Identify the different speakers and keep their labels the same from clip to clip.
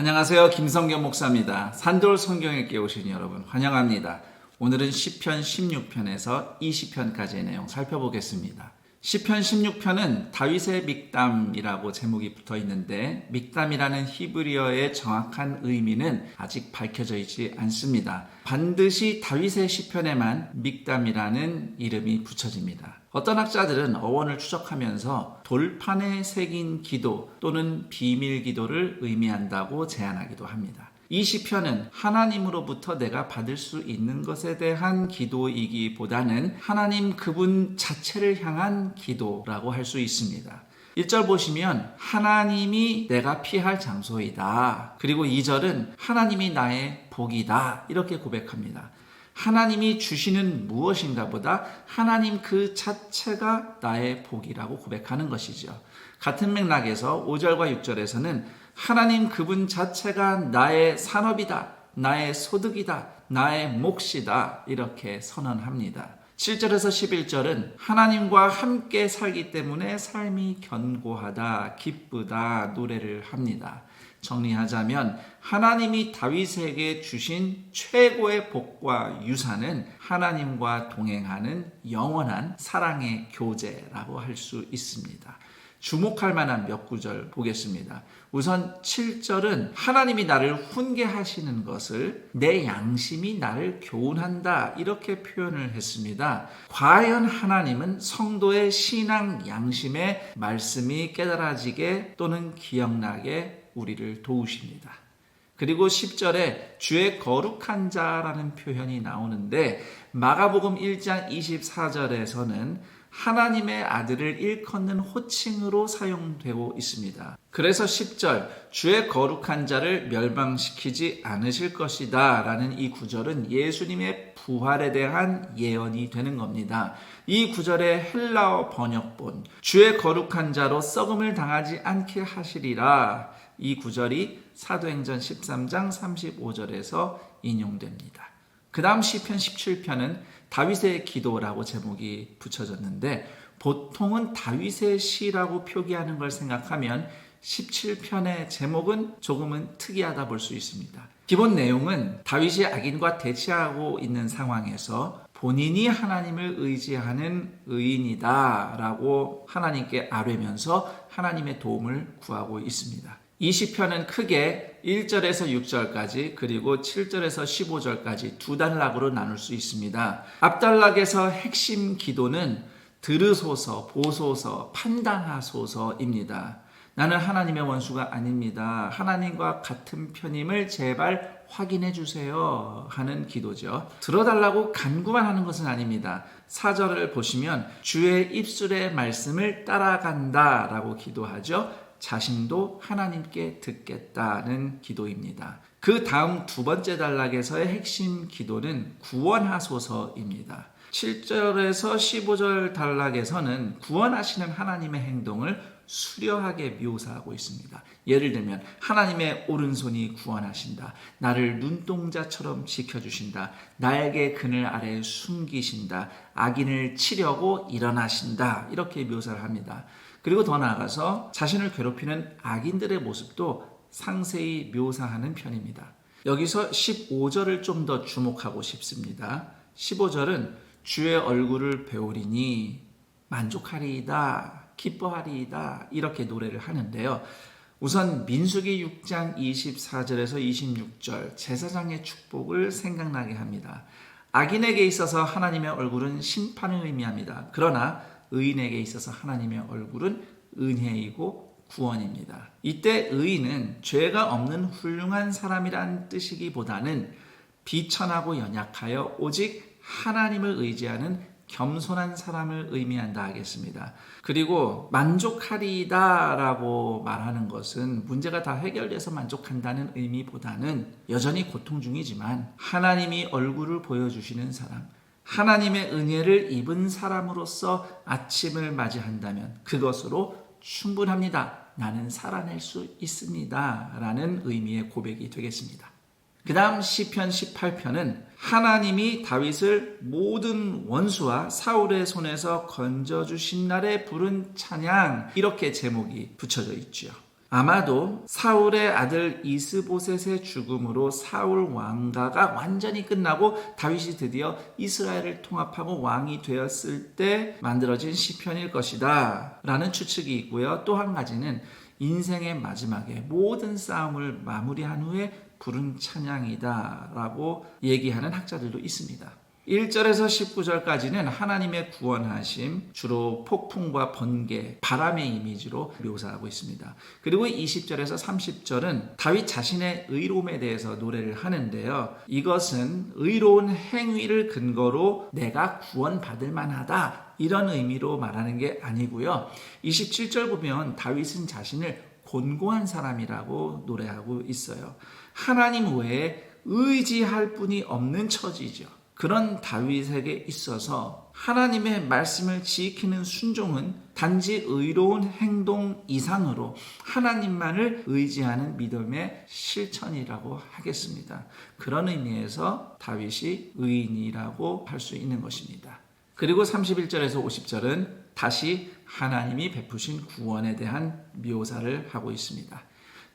Speaker 1: 안녕하세요. 김성경 목사입니다. 산돌 성경에 오신 여러분 환영합니다. 오늘은 시편 16편에서 20편까지의 내용 살펴보겠습니다. 시편 16편은 다윗의 믹담이라고 제목이 붙어 있는데 믹담이라는 히브리어의 정확한 의미는 아직 밝혀져 있지 않습니다. 반드시 다윗의 시편에만 믹담이라는 이름이 붙여집니다. 어떤 학자들은 어원을 추적하면서 돌판에 새긴 기도 또는 비밀 기도를 의미한다고 제안하기도 합니다. 이 시편은 하나님으로부터 내가 받을 수 있는 것에 대한 기도이기보다는 하나님 그분 자체를 향한 기도라고 할 수 있습니다. 1절 보시면 하나님이 내가 피할 장소이다. 그리고 2절은 하나님이 나의 복이다. 이렇게 고백합니다. 하나님이 주시는 무엇인가 보다 하나님 그 자체가 나의 복이라고 고백하는 것이죠. 같은 맥락에서 5절과 6절에서는 하나님 그분 자체가 나의 산업이다, 나의 소득이다, 나의 몫이다 이렇게 선언합니다. 7절에서 11절은 하나님과 함께 살기 때문에 삶이 견고하다, 기쁘다 노래를 합니다. 정리하자면 하나님이 다윗에게 주신 최고의 복과 유산은 하나님과 동행하는 영원한 사랑의 교제라고 할 수 있습니다. 주목할 만한 몇 구절 보겠습니다. 우선 7절은 하나님이 나를 훈계하시는 것을 내 양심이 나를 교훈한다 이렇게 표현을 했습니다. 과연 하나님은 성도의 신앙 양심의 말씀이 깨달아지게 또는 기억나게 우리를 도우십니다. 그리고 10절에 주의 거룩한 자라는 표현이 나오는데 마가복음 1장 24절에서는 하나님의 아들을 일컫는 호칭으로 사용되고 있습니다. 그래서 10절 주의 거룩한 자를 멸망시키지 않으실 것이다 라는 이 구절은 예수님의 부활에 대한 예언이 되는 겁니다. 이 구절의 헬라어 번역본 주의 거룩한 자로 썩음을 당하지 않게 하시리라 이 구절이 사도행전 13장 35절에서 인용됩니다. 그 다음 시편 17편은 다윗의 기도라고 제목이 붙여졌는데 보통은 다윗의 시라고 표기하는 걸 생각하면 17편의 제목은 조금은 특이하다 볼 수 있습니다. 기본 내용은 다윗이 악인과 대치하고 있는 상황에서 본인이 하나님을 의지하는 의인이다 라고 하나님께 아뢰면서 하나님의 도움을 구하고 있습니다. 이 시편은 크게 1절에서 6절까지 그리고 7절에서 15절까지 두 단락으로 나눌 수 있습니다. 앞단락에서 핵심 기도는 들으소서, 보소서, 판단하소서입니다. 나는 하나님의 원수가 아닙니다. 하나님과 같은 편임을 제발 확인해 주세요 하는 기도죠. 들어달라고 간구만 하는 것은 아닙니다. 4절을 보시면 주의 입술의 말씀을 따라간다 라고 기도하죠. 자신도 하나님께 듣겠다는 기도입니다. 그 다음 두 번째 단락에서의 핵심 기도는 구원하소서입니다. 7절에서 15절 단락에서는 구원하시는 하나님의 행동을 수려하게 묘사하고 있습니다. 예를 들면 하나님의 오른손이 구원하신다. 나를 눈동자처럼 지켜주신다. 나에게 그늘 아래 숨기신다. 악인을 치려고 일어나신다. 이렇게 묘사를 합니다. 그리고 더 나아가서 자신을 괴롭히는 악인들의 모습도 상세히 묘사하는 편입니다. 여기서 15절을 좀 더 주목하고 싶습니다. 15절은 주의 얼굴을 배우리니 만족하리이다, 기뻐하리이다 이렇게 노래를 하는데요. 우선 민수기 6장 24절에서 26절 제사장의 축복을 생각나게 합니다. 악인에게 있어서 하나님의 얼굴은 심판을 의미합니다. 그러나 의인에게 있어서 하나님의 얼굴은 은혜이고 구원입니다. 이때 의인은 죄가 없는 훌륭한 사람이란 뜻이기보다는 비천하고 연약하여 오직 하나님을 의지하는 겸손한 사람을 의미한다 하겠습니다. 그리고 만족하리이다 라고 말하는 것은 문제가 다 해결돼서 만족한다는 의미보다는 여전히 고통 중이지만 하나님이 얼굴을 보여주시는 사람, 하나님의 은혜를 입은 사람으로서 아침을 맞이한다면 그것으로 충분합니다. 나는 살아낼 수 있습니다. 라는 의미의 고백이 되겠습니다. 그 다음 시편 18편은 하나님이 다윗을 모든 원수와 사울의 손에서 건져주신 날에 부른 찬양 이렇게 제목이 붙여져 있죠. 아마도 사울의 아들 이스보셋의 죽음으로 사울 왕가가 완전히 끝나고 다윗이 드디어 이스라엘을 통합하고 왕이 되었을 때 만들어진 시편일 것이다 라는 추측이 있고요. 또 한 가지는 인생의 마지막에 모든 싸움을 마무리한 후에 부른 찬양이다 라고 얘기하는 학자들도 있습니다. 1절에서 19절까지는 하나님의 구원하심, 주로 폭풍과 번개, 바람의 이미지로 묘사하고 있습니다. 그리고 20절에서 30절은 다윗 자신의 의로움에 대해서 노래를 하는데요. 이것은 의로운 행위를 근거로 내가 구원받을 만하다 이런 의미로 말하는 게 아니고요. 27절 보면 다윗은 자신을 곤고한 사람이라고 노래하고 있어요. 하나님 외에 의지할 분이 없는 처지죠. 그런 다윗에게 있어서 하나님의 말씀을 지키는 순종은 단지 의로운 행동 이상으로 하나님만을 의지하는 믿음의 실천이라고 하겠습니다. 그런 의미에서 다윗이 의인이라고 할 수 있는 것입니다. 그리고 31절에서 50절은 다시 하나님이 베푸신 구원에 대한 묘사를 하고 있습니다.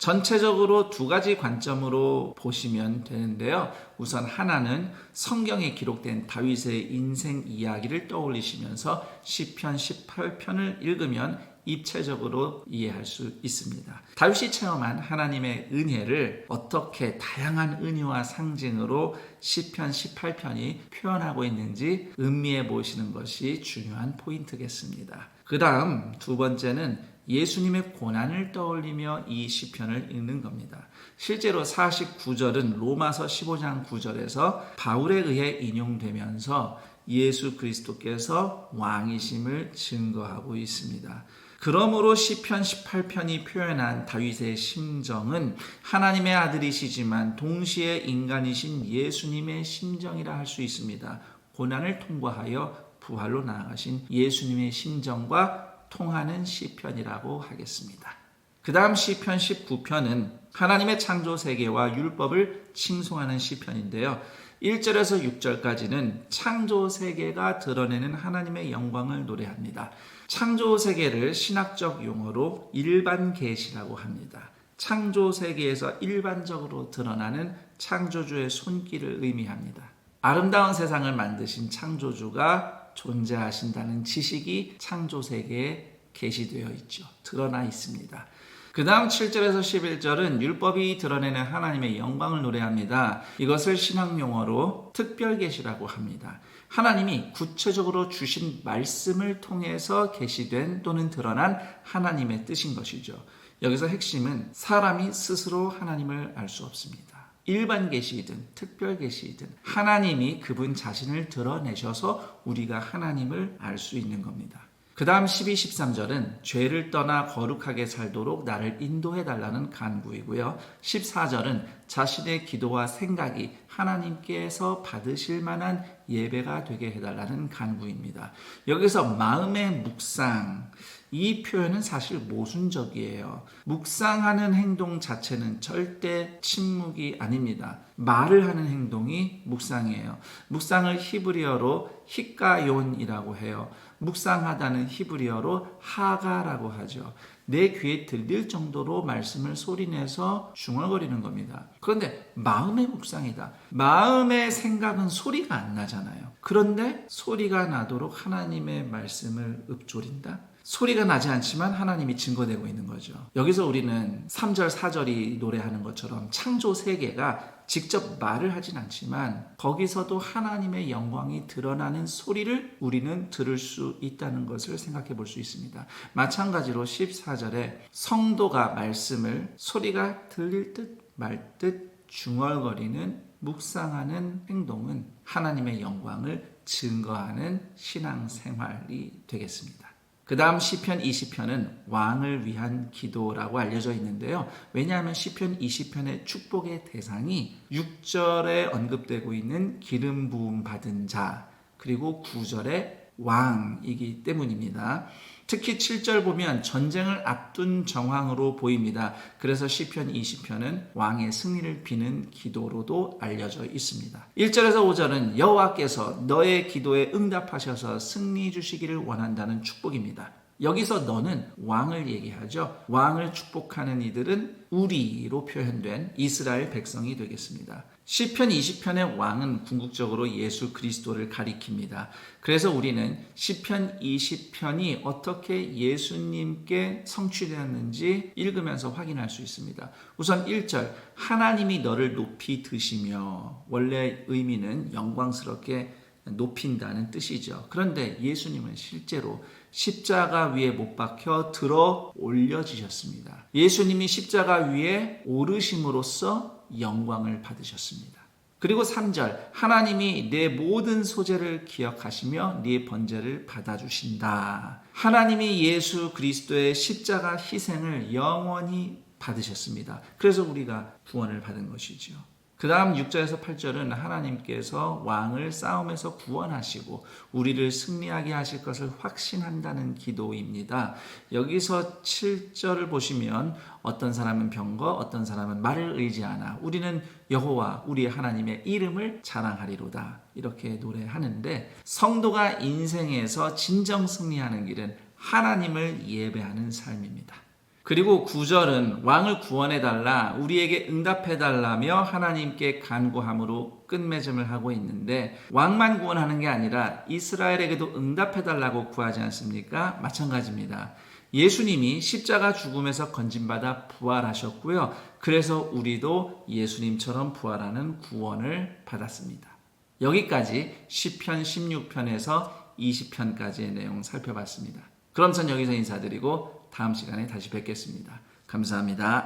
Speaker 1: 전체적으로 두 가지 관점으로 보시면 되는데요. 우선 하나는 성경에 기록된 다윗의 인생 이야기를 떠올리시면서 시편 18편을 읽으면 입체적으로 이해할 수 있습니다. 다윗이 체험한 하나님의 은혜를 어떻게 다양한 은유와 상징으로 시편 18편이 표현하고 있는지 음미해 보시는 것이 중요한 포인트겠습니다. 그 다음 두 번째는 예수님의 고난을 떠올리며 이 시편을 읽는 겁니다. 실제로 49절은 로마서 15장 9절에서 바울에 의해 인용되면서 예수 그리스도께서 왕이심을 증거하고 있습니다. 그러므로 시편 18편이 표현한 다윗의 심정은 하나님의 아들이시지만 동시에 인간이신 예수님의 심정이라 할 수 있습니다. 고난을 통과하여 부활로 나아가신 예수님의 심정과 통하는 시편이라고 하겠습니다. 그 다음 시편 19편은 하나님의 창조 세계와 율법을 칭송하는 시편인데요. 1절에서 6절까지는 창조 세계가 드러내는 하나님의 영광을 노래합니다. 창조 세계를 신학적 용어로 일반 계시라고 합니다. 창조 세계에서 일반적으로 드러나는 창조주의 손길을 의미합니다. 아름다운 세상을 만드신 창조주가 존재하신다는 지식이 창조 세계에 계시되어 있죠. 드러나 있습니다. 그 다음 7절에서 11절은 율법이 드러내는 하나님의 영광을 노래합니다. 이것을 신학 용어로 특별계시라고 합니다. 하나님이 구체적으로 주신 말씀을 통해서 계시된 또는 드러난 하나님의 뜻인 것이죠. 여기서 핵심은 사람이 스스로 하나님을 알 수 없습니다. 일반 계시이든 특별 계시이든 하나님이 그분 자신을 드러내셔서 우리가 하나님을 알 수 있는 겁니다. 그 다음 12, 13절은 죄를 떠나 거룩하게 살도록 나를 인도해 달라는 간구이고요. 14절은 자신의 기도와 생각이 하나님께서 받으실 만한 예배가 되게 해달라는 간구입니다. 여기서 마음의 묵상, 이 표현은 사실 모순적이에요. 묵상하는 행동 자체는 절대 침묵이 아닙니다. 말을 하는 행동이 묵상이에요. 묵상을 히브리어로 히카욘이라고 해요. 묵상하다는 히브리어로 하가라고 하죠. 내 귀에 들릴 정도로 말씀을 소리내서 중얼거리는 겁니다. 그런데 마음의 묵상이다. 마음의 생각은 소리가 안 나잖아요. 그런데 소리가 나도록 하나님의 말씀을 읊조린다? 소리가 나지 않지만 하나님이 증거되고 있는 거죠. 여기서 우리는 3절, 4절이 노래하는 것처럼 창조 세계가 직접 말을 하진 않지만 거기서도 하나님의 영광이 드러나는 소리를 우리는 들을 수 있다는 것을 생각해 볼 수 있습니다. 마찬가지로 14절에 성도가 말씀을 소리가 들릴 듯 말 듯 중얼거리는 묵상하는 행동은 하나님의 영광을 증거하는 신앙생활이 되겠습니다. 그 다음 시편 20편은 왕을 위한 기도라고 알려져 있는데요. 왜냐하면 시편 20편의 축복의 대상이 6절에 언급되고 있는 기름 부음 받은 자, 그리고 9절에 왕이기 때문입니다. 특히 7절 보면 전쟁을 앞둔 정황으로 보입니다. 그래서 시편 20편은 왕의 승리를 비는 기도로도 알려져 있습니다. 1절에서 5절은 여호와께서 너의 기도에 응답하셔서 승리 주시기를 원한다는 축복입니다. 여기서 너는 왕을 얘기하죠. 왕을 축복하는 이들은 우리로 표현된 이스라엘 백성이 되겠습니다. 시편 20편의 왕은 궁극적으로 예수 그리스도를 가리킵니다. 그래서 우리는 시편 20편이 어떻게 예수님께 성취되었는지 읽으면서 확인할 수 있습니다. 우선 1절, 하나님이 너를 높이 드시며, 원래 의미는 영광스럽게 높인다는 뜻이죠. 그런데 예수님은 실제로 십자가 위에 못 박혀 들어 올려지셨습니다. 예수님이 십자가 위에 오르심으로써 영광을 받으셨습니다. 그리고 3절, 하나님이 내 모든 소재를 기억하시며 네 번제를 받아주신다. 하나님이 예수 그리스도의 십자가 희생을 영원히 받으셨습니다. 그래서 우리가 구원을 받은 것이죠. 그 다음 6절에서 8절은 하나님께서 왕을 싸움에서 구원하시고 우리를 승리하게 하실 것을 확신한다는 기도입니다. 여기서 7절을 보시면 어떤 사람은 병거, 어떤 사람은 말을 의지하나 우리는 여호와 우리 하나님의 이름을 자랑하리로다. 이렇게 노래하는데, 성도가 인생에서 진정 승리하는 길은 하나님을 예배하는 삶입니다. 그리고 9절은 왕을 구원해달라, 우리에게 응답해달라며 하나님께 간구함으로 끝맺음을 하고 있는데, 왕만 구원하는 게 아니라 이스라엘에게도 응답해달라고 구하지 않습니까? 마찬가지입니다. 예수님이 십자가 죽음에서 건진받아 부활하셨고요. 그래서 우리도 예수님처럼 부활하는 구원을 받았습니다. 여기까지 시편 16편에서 20편까지의 내용 살펴봤습니다. 그럼 전 여기서 인사드리고 다음 시간에 다시 뵙겠습니다. 감사합니다.